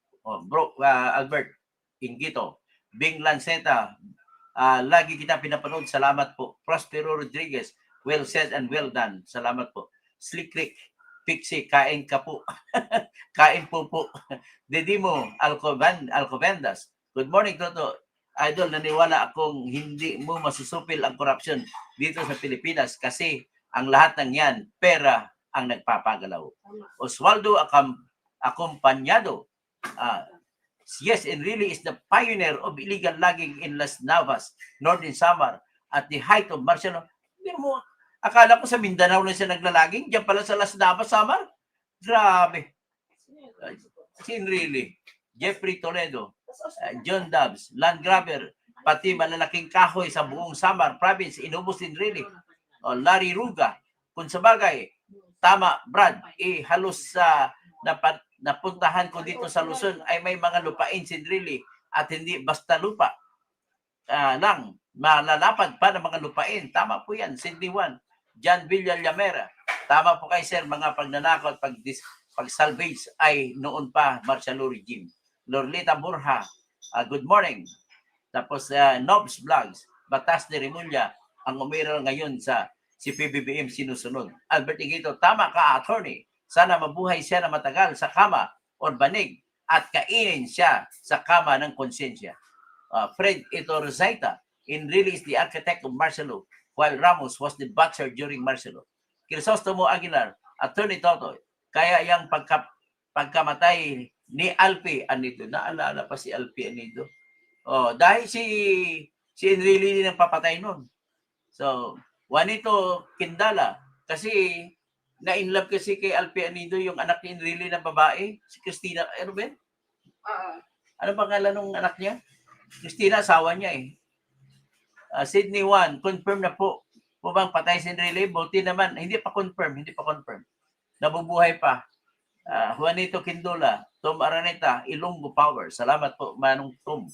Albert Ingito. Bing Lanceta, lagi kita pinapanood. Salamat po. Prospero Rodriguez, well said and well done. Salamat po. Slick Rick, Pixie, kain ka po. Kain po. Dedimo Alcobendas. Good morning, Toto. Idol, naniwala akong hindi mo masusupil ang korupsyon dito sa Pilipinas kasi ang lahat ng yan, pera ang nagpapagalaw. Oswaldo Acompañado, yes, and really is the pioneer of illegal logging in Las Navas, Northern Samar, at the height of martial law. Hindi mo, akala ko sa Mindanao na siya naglalaging, diyan pala sa Las Navas, Samar. Grabe. Sin really. Jeffrey Toledo, John Dubs, land grabber, pati malalaking kahoy sa buong Samar province, inubos din really. Larry Ruga, kung sa bagay, tama, Brad, halos sa napuntahan ko dito sa Luzon ay may mga lupain sin really at hindi basta lupa lang, malalapad pa ng mga lupain. Tama po yan, Sidney Juan, John Villallamera. Tama po kay sir, mga pagnanakaw at pag-salvage ay noon pa martial law regime. Lorlita Burha, good morning. Tapos Nobs Vlogs, Batas de Remulla, ang umiral ngayon sa si PBBM sinusunod. Albert Igito, tama ka, attorney. Sana mabuhay siya na matagal sa kama or banig at kainin siya sa kama ng konsensya. Fred Itorazaita, in really is the architect of martial law, while Ramos was the butcher during martial law. Crisostomo Aguilar, Attorney Toto, kaya yung pagkamatay ni Alpi Anido, naalala pa si Alpi Anido. Dahil si Enrile nang papatay nun. So, Juanito Quindala, kasi na-inlove kasi kay Alpi Anido yung anak ni Enrile na babae, si Christina, ano ba? Ano pangalan ng anak niya? Christina, asawa niya eh. Sidney Juan, confirm na po bang patay si Enrile? Buti naman, hindi pa confirm. Nabubuhay pa. Juanito Quindola, Tom Araneta, Ilonggo Power. Salamat po, Manong Tom.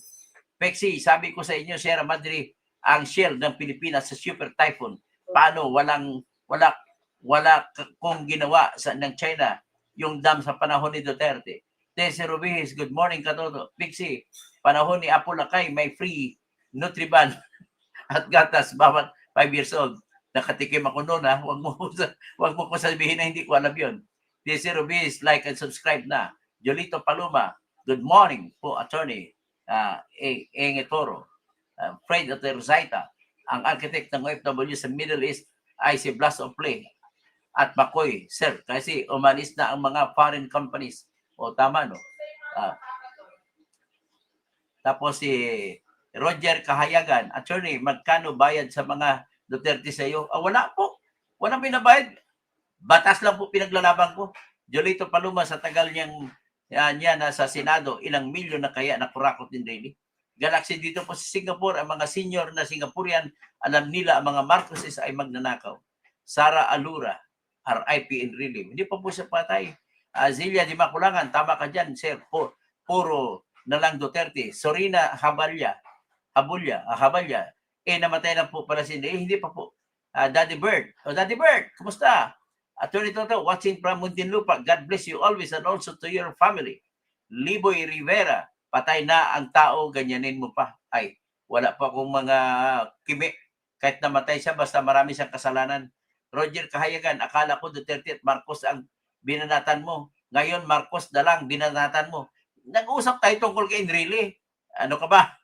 Pexi, sabi ko sa inyo, Sierra Madre, ang shell ng Pilipinas sa Super Typhoon. Paano wala kung ginawa ng China yung dam sa panahon ni Duterte. Tese Rubihis, good morning Katoto. Pixie, panahon ni Apo Lakay, may free Nutriban at gatas bawat 5 years old. Nakatikim ako noon ha. Huwag mo ko sabihin na hindi ko alam yun. Tese Rubihis, like and subscribe na. Jolito Paloma, good morning po attorney. Engetoro. Fred Itorazaita, ang architect ng OFW sa Middle East ay si Blas Ople at Makoy, sir, kasi umalis na ang mga foreign companies. O tama, no? Ah, tapos si Roger Kahayagan, attorney, magkano bayad sa mga Duterte sa iyo? Wala po. Walang binabayad. Batas lang po pinaglalaban ko. Jolito Paluma sa tagal niya nasa Senado, ilang milyon na kaya nakurakot din daily. Galaxy dito po sa Singapore, ang mga senior na Singaporean, alam nila ang mga Marcoses ay magnanakaw. Sara Alura, RIP in relief. Hindi pa po siya patay. Zilia Di Maculangan, tama ka dyan, sir. Puro na lang Duterte. Sorina Habulya, namatay na po pala si hindi pa po. Daddy Bird. Daddy Bird, kumusta? Attorney Toto, watching from Muntinlupa. God bless you always and also to your family. Liboy Rivera, patay na ang tao, ganyanin mo pa. Ay, wala pa akong mga kimi. Kahit namatay siya, basta marami siyang kasalanan. Roger Kahayagan, akala ko Duterte at Marcos ang binanatan mo. Ngayon, Marcos na lang binanatan mo. Nag-usap tayo tungkol kay Enrile. Ano ka ba?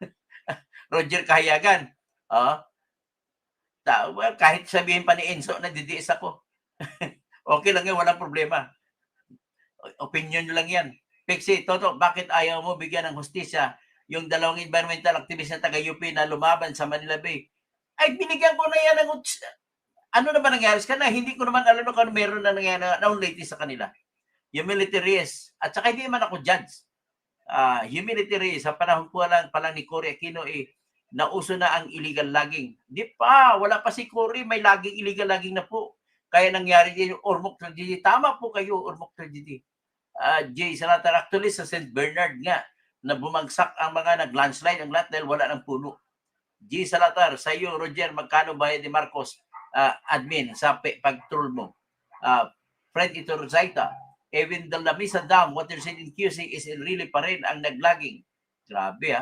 Roger Kahayagan. Kahit sabihin pa ni Enzo na didiis ako. Okay lang yan, walang problema. Opinion nyo lang yan. Pixie, Toto, bakit ayaw mo bigyan ng hustisya yung dalawang environmental activist na taga-UP na lumaban sa Manila Bay? Ay, binigyan ko na yan ng ano naman nangyari sa kanila? Hindi ko naman alam kung meron na nangyari na latest sa kanila. Yung militaries. At saka hindi naman ako judge. Yung militaries, sa panahon ko lang pala ni Cory Aquino, nauso na ang illegal logging. Di pa, wala pa si Cory, may logging, illegal logging na po. Kaya nangyari din yung Ormoc tragedy. Tama po kayo, Ormoc tragedy. Jay Salatar, actually sa St. Bernard nga, na bumagsak ang mga nag-landslide ang lahat dahil wala ng puno. Jay Salatar, sa iyo, Roger, magkano bayad ni Marcos admin sa pag-troll mo? Fred Iturzaita, even the Lamisa Dam, water said in QC is really pa rin ang naglagging. Grabe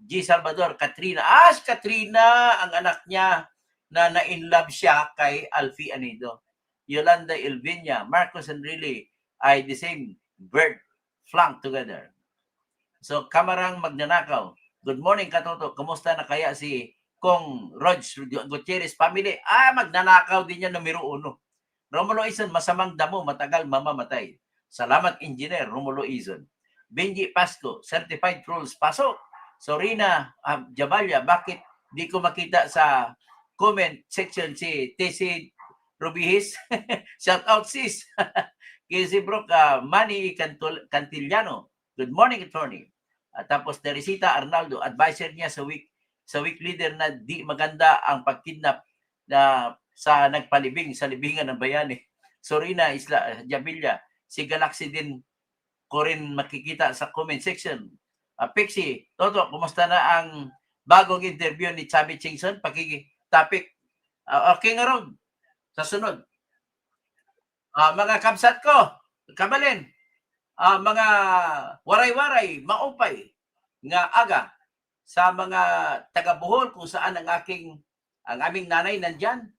G. Salvador, Katrina. Si Katrina, ang anak niya na na-inlove siya kay Alfie Anido. Yolanda Ilvinia, Marcos and Riley ay the same bird flank together. So, Kamarang Magnanakaw. Good morning, Katoto. Kumusta na kaya si Kong Rog Gutierrez family? Magnanakaw din yan numero 1. Romulo Izon, masamang damo, matagal mamamatay. Salamat, Engineer Romulo Izon. Benji Pasco, certified trolls, pasok. Sorina Jabalya, bakit di ko makita sa comment section si TC Rubihis? Shout out sis. Kisi Brook, Manny Cantillano. Good morning, attorney. Tapos Teresita Arnaldo, advisor niya sa week leader na di maganda ang pagkidnap na sa nagpalibing sa libingan ng bayani. Sorina Isla Jabilya, si Galaxy din ko rin makikita sa comment section. Pixie, Toto, kumusta na ang bagong interview ni Chubby Chingson? Topic. Okay nga ron. Sa sunod. Mga kabsat ko, kabalin, mga waray-waray, maupay, nga aga, sa mga taga-Bohol kung saan ang aming nanay nandyan,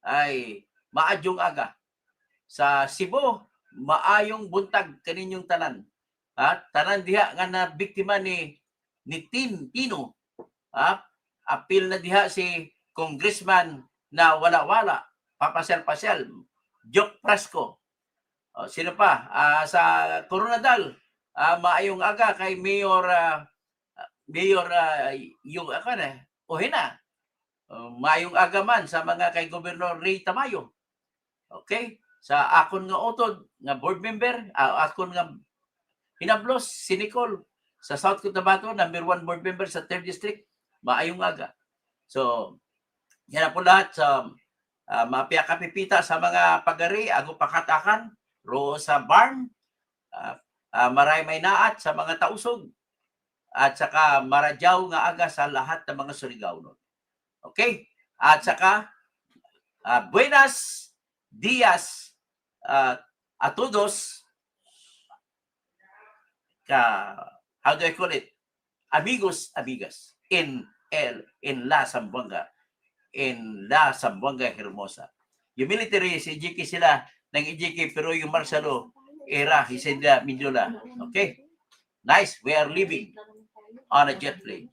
ay maadyong aga. Sa Cebu, maayong buntag kaninyong tanan. Tanan diha nga na biktima ni Tino. Apil na diha si congressman na wala-wala, papasyal-pasyal, Joke Prasco. Sino pa? Sa Coronadal, maayong aga kay Mayor yung Ohina. Maayong aga man sa mga kay Gobernador Ray Tamayo. Okay? Sa akon nga utod nga board member, akon nga hinablos si Nicole sa South Cotabato, number 1 board member sa 3rd District, maayong aga. So, yan na po lahat sa mapiyakapipita sa mga pagari, ago pakatakan, ro sa barn, maray may naat sa mga tausog, at saka maradyaw nga aga sa lahat ng mga Surigao. Okay? At saka, buenas dias a todos, how do I call it? Amigos, amigas, in La Zamboanga, Hermosa. Yung military, si EJK sila, ng EJK, pero yung Marcelo, era, Hisinda, Mindula. Okay? Nice, we are living on a jet plane.